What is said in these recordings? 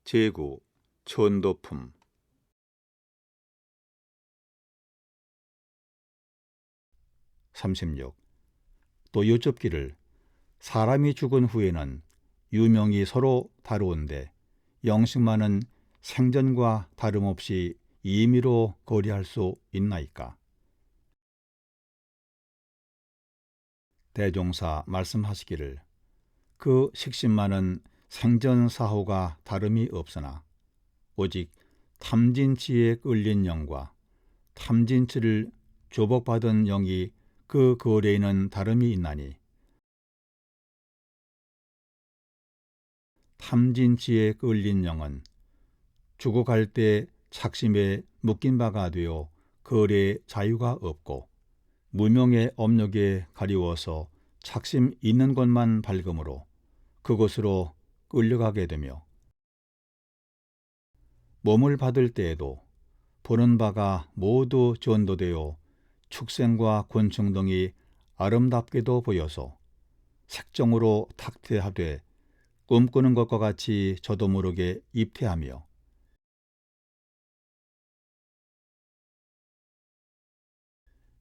제9. 천도품. 36. 또 여쭙기를 사람이 죽은 후에는 유명이 서로 다루온데 영식만은 생전과 다름없이 임의로 거리할 수 있나이까? 대종사 말씀하시기를 그 식신만은 생전사후가 다름이 없으나 오직 탐진치에 끌린 영과 탐진치를 조복받은 영이 그 거래에는 다름이 있나니 탐진치에 끌린 영은 죽어갈 때 착심에 묶인 바가 되어 거래에 자유가 없고 무명의 업력에 가리워서 착심 있는 곳만 밝음으로 그곳으로 끌려가게 되며 몸을 받을 때에도 보는 바가 모두 전도되어 축생과 곤충 등이 아름답게도 보여서 색정으로 탁퇴하되 꿈꾸는 것과 같이 저도 모르게 입퇴하며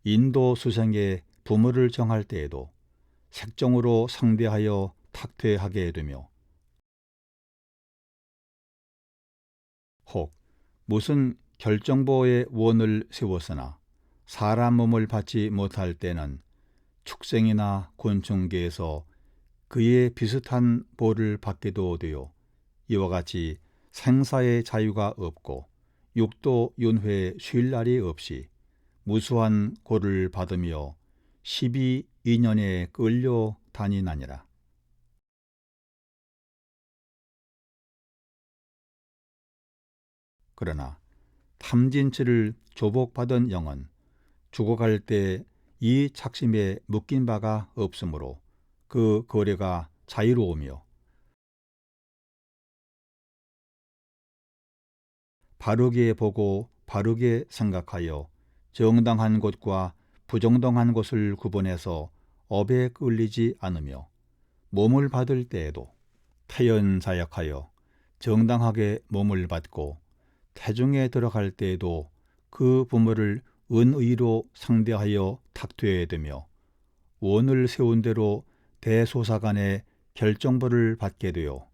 인도 수생의 부모를 정할 때에도 색정으로 상대하여 탁퇴하게 되며 혹 무슨 결정보의 원을 세웠으나 사람 몸을 받지 못할 때는 축생이나 곤충계에서 그에 비슷한 보를 받게도 되어 이와 같이 생사의 자유가 없고 육도 윤회에 쉴 날이 없이 무수한 고를 받으며 12인연에 끌려 다니나니라. 그러나 탐진치를 조복받은 영은 죽어갈 때 이 착심에 묶인 바가 없으므로 그 거래가 자유로우며 바르게 보고 바르게 생각하여 정당한 곳과 부정당한 곳을 구분해서 업에 끌리지 않으며 몸을 받을 때에도 태연자약하여 정당하게 몸을 받고 태중에 들어갈 때에도 그 부모를 은의로 상대하여 탁퇴되며 원을 세운 대로 대소사간의 결정보를 받게 되어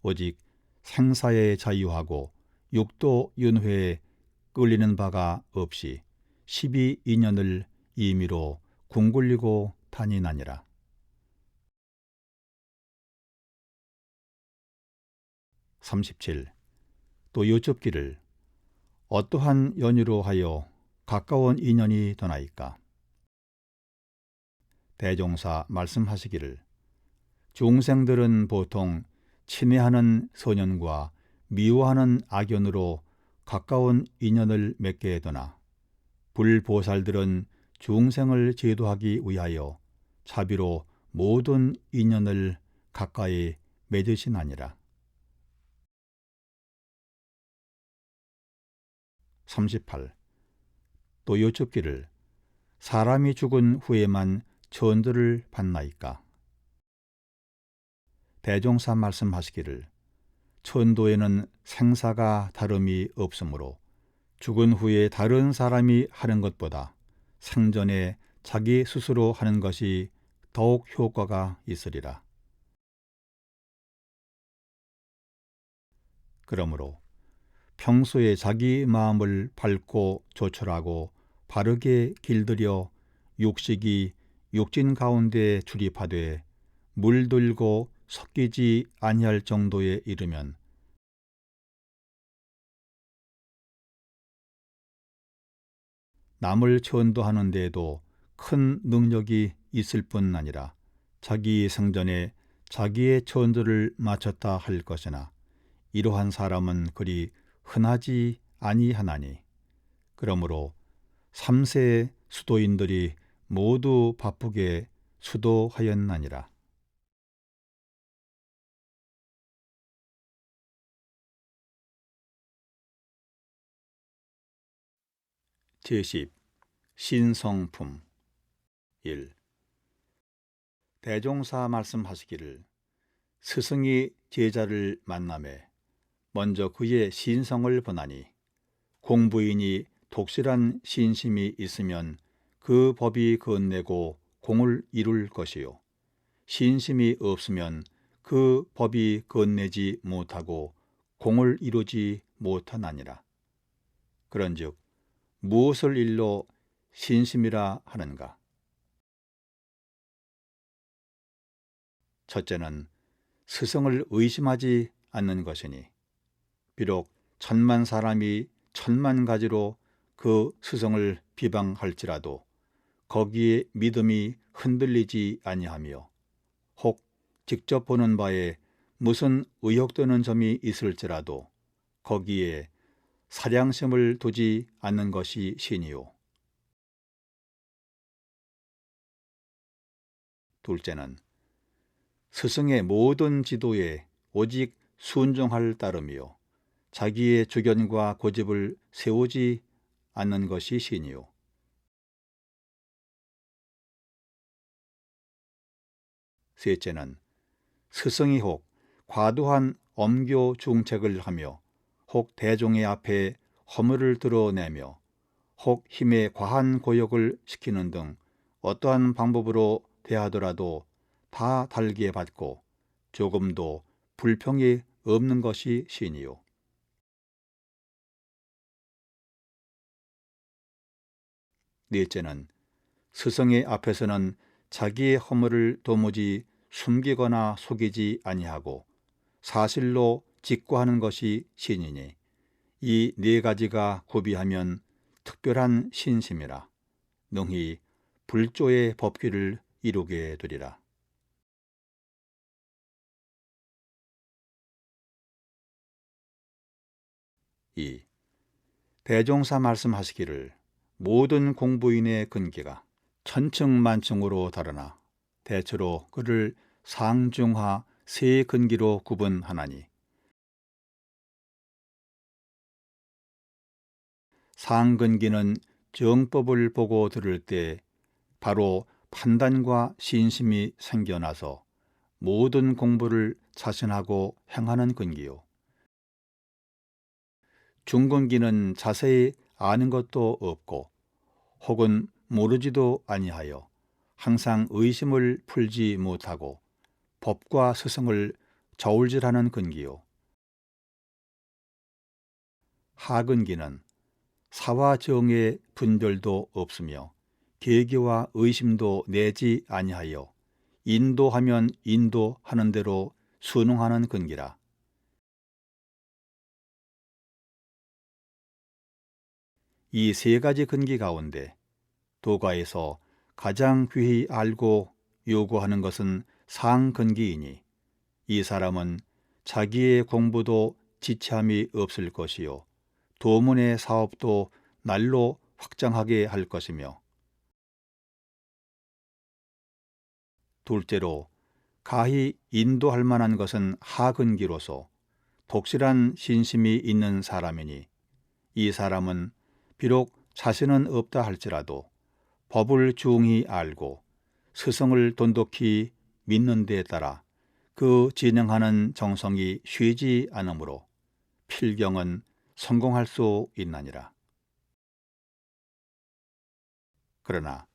오직 생사에 자유하고 육도 윤회에 끌리는 바가 없이 12인연을 임의로 궁굴리고 다니나니라. 37. 또 여쭙기를 어떠한 연유로 하여 가까운 인연이 되나이까? 대종사 말씀하시기를 중생들은 보통 친애하는 선연과 미워하는 악연으로 가까운 인연을 맺게 되나 불보살들은 중생을 제도하기 위하여 자비로 모든 인연을 가까이 맺으시나니라. 38. 또 여쭙기를 사람이 죽은 후에만 천도를 받나이까? 대종사 말씀하시기를 천도에는 생사가 다름이 없으므로 죽은 후에 다른 사람이 하는 것보다 생전에 자기 스스로 하는 것이 더욱 효과가 있으리라. 그러므로 평소에 자기 마음을 밝고 조철하고 바르게 길들여 육식이 육진 가운데 출입하되 물들고 섞이지 아니할 정도에 이르면 남을 천도하는 데에도 큰 능력이 있을 뿐 아니라 자기 생전에 자기의 천도를 마쳤다 할 것이나 이러한 사람은 그리 흔하지 아니하나니 그러므로 3세의 수도인들이 모두 바쁘게 수도하였나니라. 제10. 신성품. 1. 대종사 말씀하시기를 스승이 제자를 만남에 먼저 그의 신성을 보나니 공부인이 독실한 신심이 있으면 그 법이 건네고 공을 이룰 것이요 신심이 없으면 그 법이 건네지 못하고 공을 이루지 못하나니라. 그런즉 무엇을 일로 신심이라 하는가? 첫째는 스승을 의심하지 않는 것이니 비록 천만 사람이 천만 가지로 그 스승을 비방할지라도 거기에 믿음이 흔들리지 아니하며 혹 직접 보는 바에 무슨 의혹되는 점이 있을지라도 거기에 사량심을 두지 않는 것이 신이요. 둘째는 스승의 모든 지도에 오직 순종할 따름이요 자기의 주견과 고집을 세우지 않는 것이 신이요. 셋째는 스승이 혹 과도한 엄교 중책을 하며 혹 대종의 앞에 허물을 드러내며 혹 힘의 과한 고역을 시키는 등 어떠한 방법으로 대하더라도 다 달게 받고 조금도 불평이 없는 것이 신이요. 넷째는 스승의 앞에서는 자기의 허물을 도무지 숨기거나 속이지 아니하고 사실로 직구하는 것이 신이니 이 네 가지가 구비하면 특별한 신심이라 능히 불조의 법규를 이루게 되리라. 2. 대종사 말씀하시기를 모든 공부인의 근기가 천층만층으로 다르나 대체로 그를 상중하 세 근기로 구분하나니 상근기는 정법을 보고 들을 때 바로 판단과 신심이 생겨나서 모든 공부를 자신하고 행하는 근기요. 중근기는 자세히 아는 것도 없고 혹은 모르지도 아니하여 항상 의심을 풀지 못하고 법과 스승을 저울질하는 근기요. 하근기는 사와 정의 분별도 없으며 계기와 의심도 내지 아니하여 인도하면 인도하는 대로 순응하는 근기라. 이 세 가지 근기 가운데 도가에서 가장 귀히 알고 요구하는 것은 상근기이니 이 사람은 자기의 공부도 지체함이 없을 것이요 도문의 사업도 날로 확장하게 할 것이며 둘째로 가히 인도할 만한 것은 하근기로서 독실한 신심이 있는 사람이니 이 사람은 비록 자신은 없다 할지라도 법을 중히 알고 스승을 돈독히 믿는 데에 따라 그 진행하는 정성이 쉬지 않으므로 필경은 성공할 수 있나니라. 그러나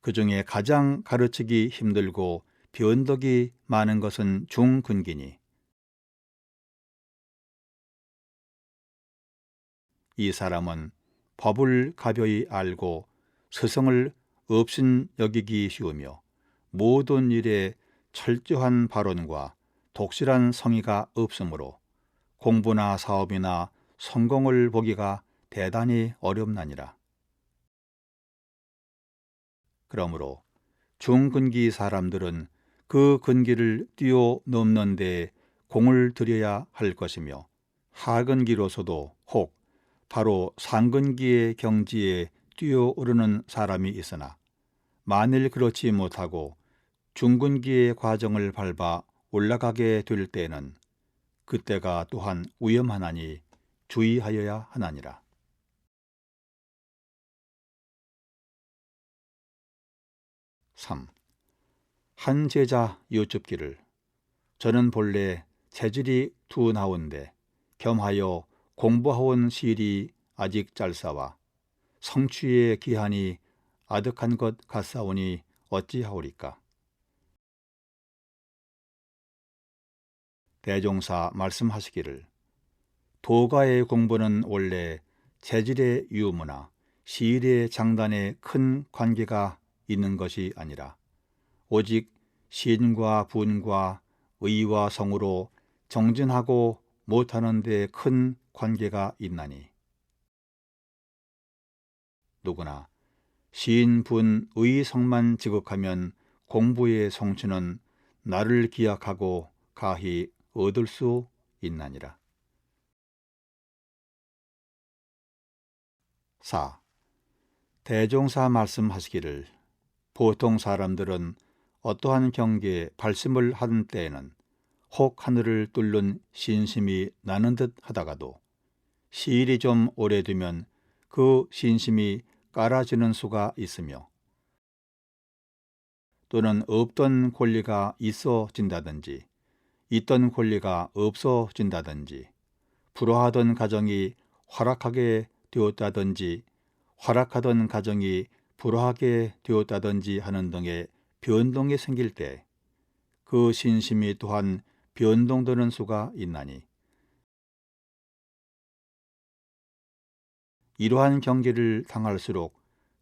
그 중에 가장 가르치기 힘들고 변덕이 많은 것은 중근기니 이 사람은 법을 가벼이 알고 스승을 업신 여기기 쉬우며 모든 일에 철저한 발언과 독실한 성의가 없으므로 공부나 사업이나 성공을 보기가 대단히 어렵나니라. 그러므로 중근기 사람들은 그 근기를 뛰어넘는 데 공을 들여야 할 것이며 하근기로서도 혹 바로 상근기의 경지에 뛰어오르는 사람이 있으나 만일 그렇지 못하고 중근기의 과정을 밟아 올라가게 될 때는 그때가 또한 위험하나니 주의하여야 하나니라. 3. 한 제자 여쭙기를 저는 본래 체질이 둔하온데 겸하여 공부하온 시일이 아직 짧사와 성취의 기한이 아득한 것 같사오니 어찌하오리까. 대종사 말씀하시기를 도가의 공부는 원래 체질의 유무나 시일의 장단에 큰 관계가 있는 것이 아니라 오직 신과 분과 의와 성으로 정진하고 못하는 데 큰 관계가 있나니 누구나 신, 분, 의, 성만 지극하면 공부의 성취는 나를 기약하고 가히 얻을 수 있나니라. 4. 대종사 말씀하시기를 보통 사람들은 어떠한 경계에 발심을 하는 때에는 혹 하늘을 뚫는 신심이 나는 듯 하다가도 시일이 좀 오래되면 그 신심이 깔아지는 수가 있으며 또는 없던 권리가 있어진다든지 있던 권리가 없어진다든지 불화하던 가정이 활락하게 되었다든지 활락하던 가정이 불화하게 되었다든지 하는 등의 변동이 생길 때 그 신심이 또한 변동되는 수가 있나니 이러한 경계를 당할수록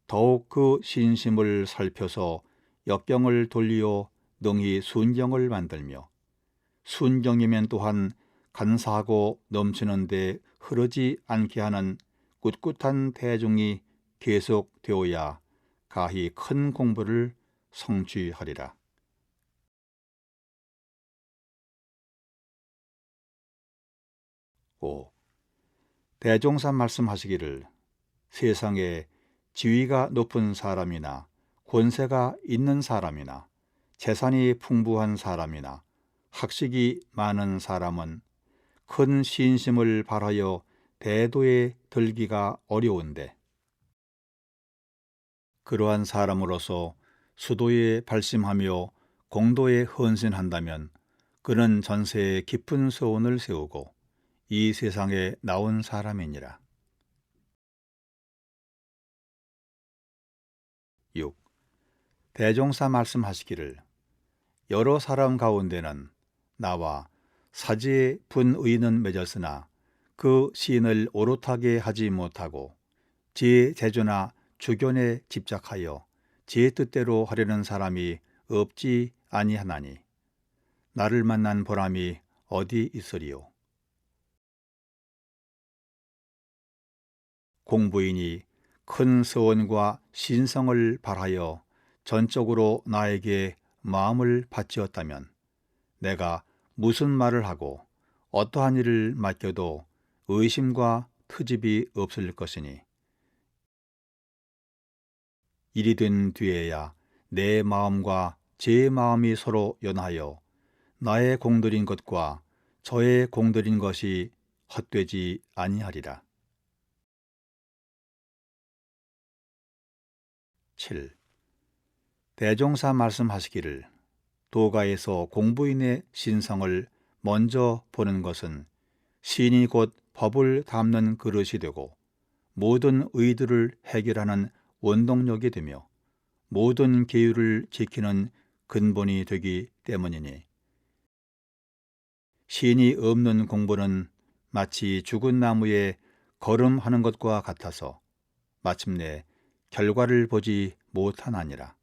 더욱 그 신심을 살펴서 역경을 돌리어 능히 순경을 만들며 순경이면 또한 간사하고 넘치는데 흐르지 않게 하는 꿋꿋한 대중이 계속되어야 가히 큰 공부를 성취하리라. 5. 대종사 말씀하시기를 세상에 지위가 높은 사람이나 권세가 있는 사람이나 재산이 풍부한 사람이나 학식이 많은 사람은 큰 신심을 발하여 대도에 들기가 어려운데 그러한 사람으로서 수도에 발심하며 공도에 헌신한다면 그는 전세에 깊은 소원을 세우고 이 세상에 나온 사람이니라. 6. 대종사 말씀하시기를 여러 사람 가운데는 나와 사지의 분의는 맺었으나 그 시인을 오롯하게 하지 못하고 제 재주나 주견에 집착하여 제 뜻대로 하려는 사람이 없지 아니하나니 나를 만난 보람이 어디 있으리요. 공부인이 큰 서원과 신성을 발하여 전적으로 나에게 마음을 바치었다면 내가 무슨 말을 하고 어떠한 일을 맡겨도 의심과 트집이 없을 것이니 일이 된 뒤에야 내 마음과 제 마음이 서로 연하여 나의 공들인 것과 저의 공들인 것이 헛되지 아니하리라. 7. 대종사 말씀하시기를 도가에서 공부인의 신성을 먼저 보는 것은 신이 곧 법을 담는 그릇이 되고 모든 의들을 해결하는 원동력이 되며 모든 계율을 지키는 근본이 되기 때문이니 신이 없는 공부는 마치 죽은 나무에 걸음하는 것과 같아서 마침내 결과를 보지 못하나니라.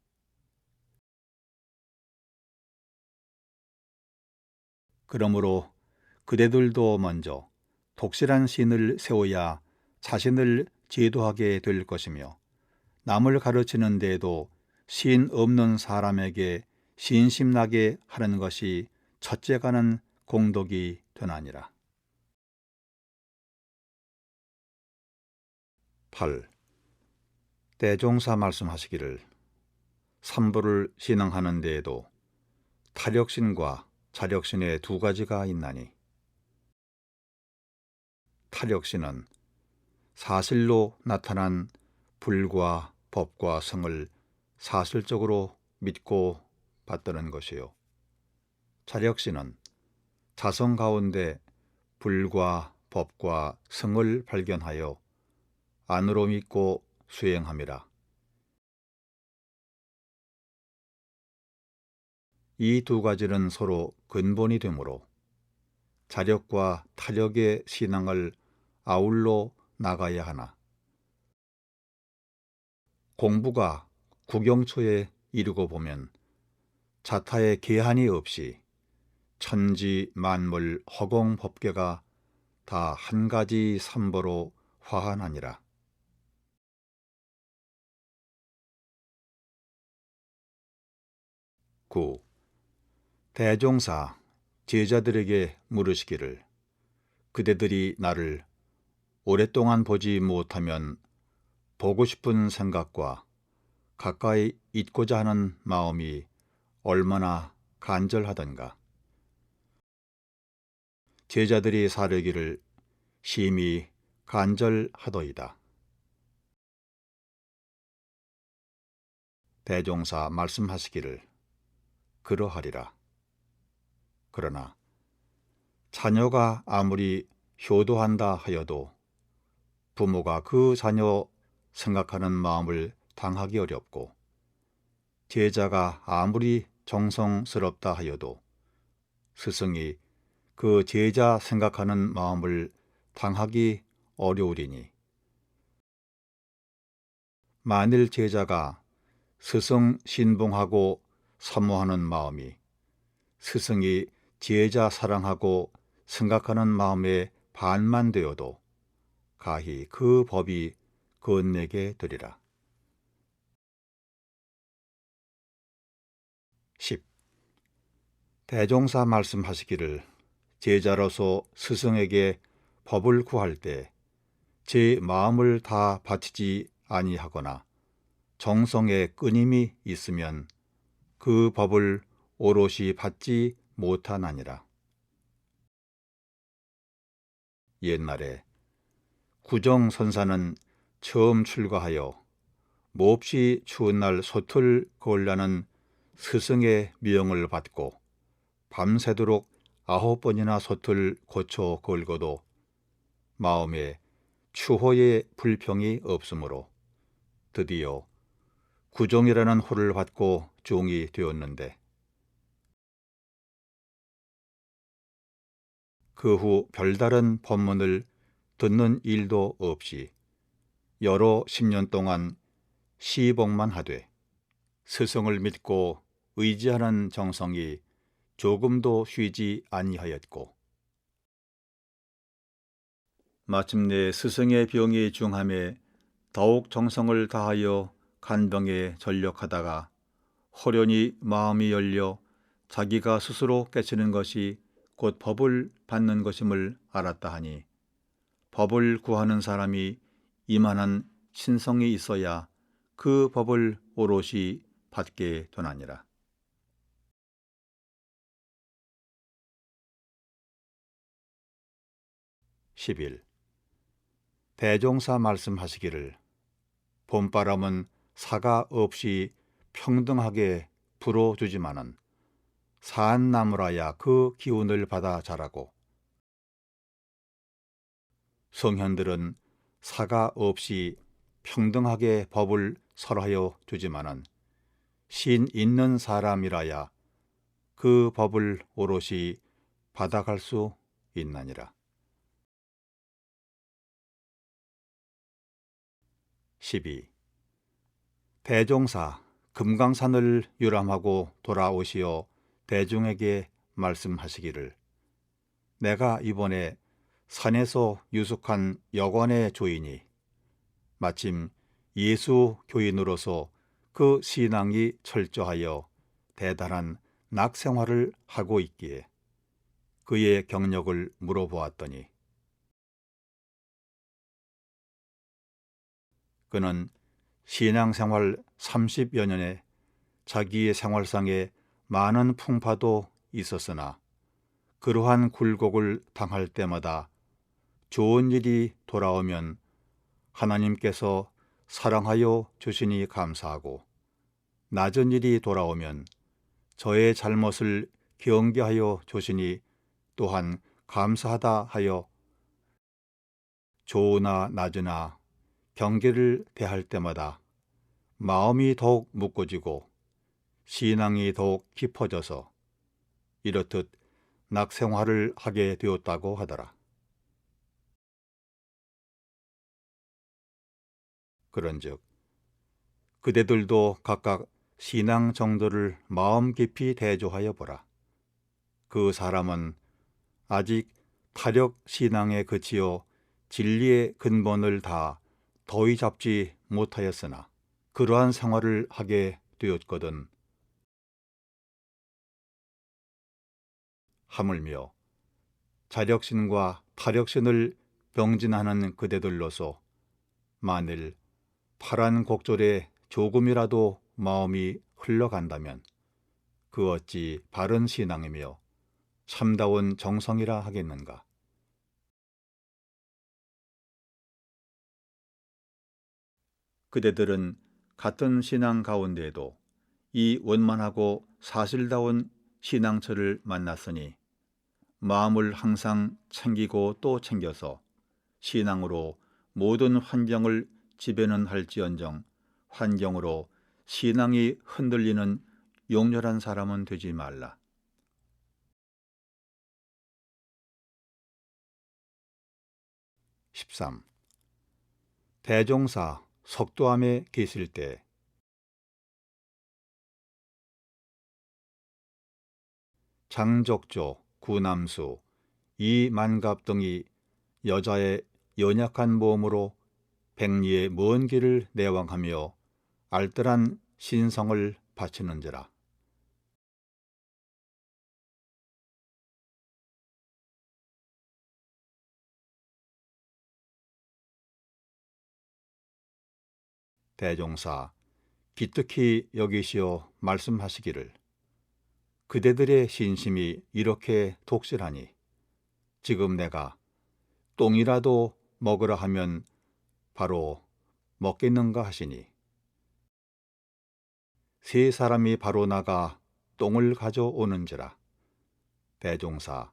그러므로 그대들도 먼저 독실한 신을 세워야 자신을 제도하게 될 것이며 남을 가르치는 데에도 신 없는 사람에게 신심나게 하는 것이 첫째가는 공덕이 되나니라. 8. 대종사 말씀하시기를 삼부를 신앙하는 데에도 타력신과 자력신의 두 가지가 있나니 타력신은 사실로 나타난 불과 법과 성을 사실적으로 믿고 받드는 것이요. 자력신은 자성 가운데 불과 법과 성을 발견하여 안으로 믿고 수행함이라. 이 두 가지는 서로 근본이 되므로 자력과 타력의 신앙을 아울러 나가야 하나, 공부가 국영초에 이르고 보면 자타의 계한이 없이 천지 만물 허공 법계가 다 한 가지 삼보로 화한하니라. 9. 대종사 제자들에게 물으시기를, 그대들이 나를 오랫동안 보지 못하면 보고 싶은 생각과 가까이 있고자 하는 마음이 얼마나 간절하던가. 제자들이 사르기를 심히 간절하더이다. 대종사 말씀하시기를, 그러하리라. 그러나 자녀가 아무리 효도한다 하여도 부모가 그 자녀 생각하는 마음을 당하기 어렵고, 제자가 아무리 정성스럽다 하여도 스승이 그 제자 생각하는 마음을 당하기 어려우리니, 만일 제자가 스승 신봉하고 사모하는 마음이 스승이 제자 사랑하고 생각하는 마음의 반만 되어도 가히 그 법이 건네게 되리라. 10. 대종사 말씀하시기를, 제자로서 스승에게 법을 구할 때 제 마음을 다 바치지 아니하거나 정성에 끊임이 있으면 그 법을 오롯이 받지 못하나니라. 옛날에 구정선사는 처음 출가하여 몹시 추운 날 솥을 걸라는 스승의 명을 받고 밤새도록 9번이나 솥을 고쳐 걸고도 마음에 추호의 불평이 없으므로 드디어 구정이라는 호를 받고 종이 되었는데, 그 후 별다른 법문을 듣는 일도 없이 여러 10년 동안 시복만 하되 스승을 믿고 의지하는 정성이 조금도 쉬지 아니하였고, 마침내 스승의 병이 중함에 더욱 정성을 다하여 간병에 전력하다가 호련히 마음이 열려 자기가 스스로 깨치는 것이 곧 법을 받는 것임을 알았다 하니, 법을 구하는 사람이 이만한 신성이 있어야 그 법을 오롯이 받게 되나니라. 11. 대종사 말씀하시기를, 봄바람은 사가 없이 평등하게 불어주지만은 사한나무라야 그 기운을 받아 자라고, 성현들은 사가 없이 평등하게 법을 설하여 주지만은 신 있는 사람이라야 그 법을 오롯이 받아갈 수 있나니라. 12. 대종사 금강산을 유람하고 돌아오시어 대중에게 말씀하시기를, 내가 이번에 산에서 유숙한 여관의 조인이 마침 예수 교인으로서 그 신앙이 철저하여 대단한 낙생활을 하고 있기에 그의 경력을 물어보았더니, 그는 신앙생활 30여 년에 자기의 생활상에 많은 풍파도 있었으나 그러한 굴곡을 당할 때마다 좋은 일이 돌아오면 하나님께서 사랑하여 주시니 감사하고 낮은 일이 돌아오면 저의 잘못을 경계하여 주시니 또한 감사하다 하여 좋으나 낮으나 경계를 대할 때마다 마음이 더욱 묶어지고 신앙이 더욱 깊어져서 이렇듯 낙생활을 하게 되었다고 하더라. 그런즉 그대들도 각각 신앙 정도를 마음 깊이 대조하여 보라. 그 사람은 아직 타력 신앙에 그치어 진리의 근본을 다 더위 잡지 못하였으나 그러한 생활을 하게 되었거든. 하물며 자력신과 타력신을 병진하는 그대들로서 만일 파란 곡절에 조금이라도 마음이 흘러간다면 그 어찌 바른 신앙이며 참다운 정성이라 하겠는가. 그대들은 같은 신앙 가운데에도 이 원만하고 사실다운 신앙처를 만났으니 마음을 항상 챙기고 또 챙겨서 신앙으로 모든 환경을 지배는 할지언정 환경으로 신앙이 흔들리는 용렬한 사람은 되지 말라. 13. 대종사 석도암에 계실 때 장적조, 구남수, 이만갑 등이 여자의 연약한 몸으로 백리의 먼 길을 내왕하며 알뜰한 신성을 바치는지라. 대종사 기특히 여기시어 말씀하시기를 그대들의 신심이 이렇게 독실하니 지금 내가 똥이라도 먹으라 하면 바로 먹겠는가 하시니 세 사람이 바로 나가 똥을 가져오는지라. 대종사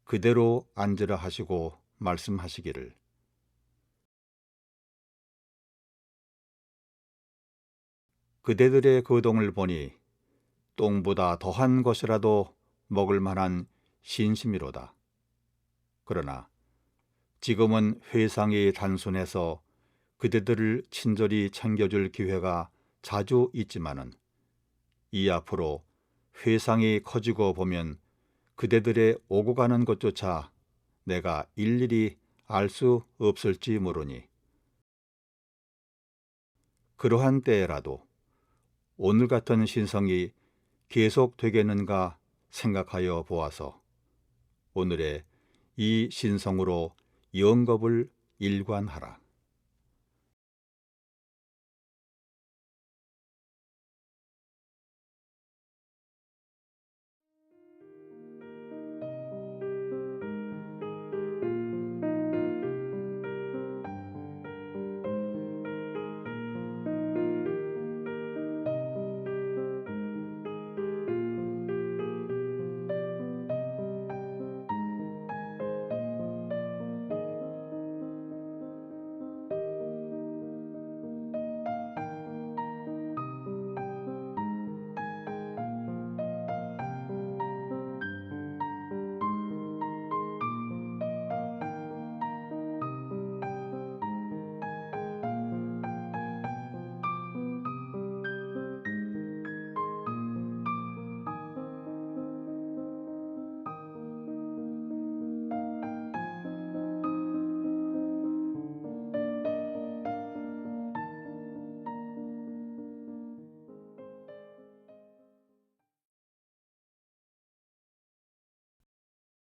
그대로 앉으라 하시고 말씀하시기를 그대들의 그 똥을 보니 똥보다 더한 것이라도 먹을 만한 신심이로다. 그러나 지금은 회상이 단순해서 그대들을 친절히 챙겨줄 기회가 자주 있지만은 이 앞으로 회상이 커지고 보면 그대들의 오고 가는 것조차 내가 일일이 알 수 없을지 모르니 그러한 때에라도 오늘 같은 신성이 계속되겠는가 생각하여 보아서 오늘의 이 신성으로 영겁을 일관하라.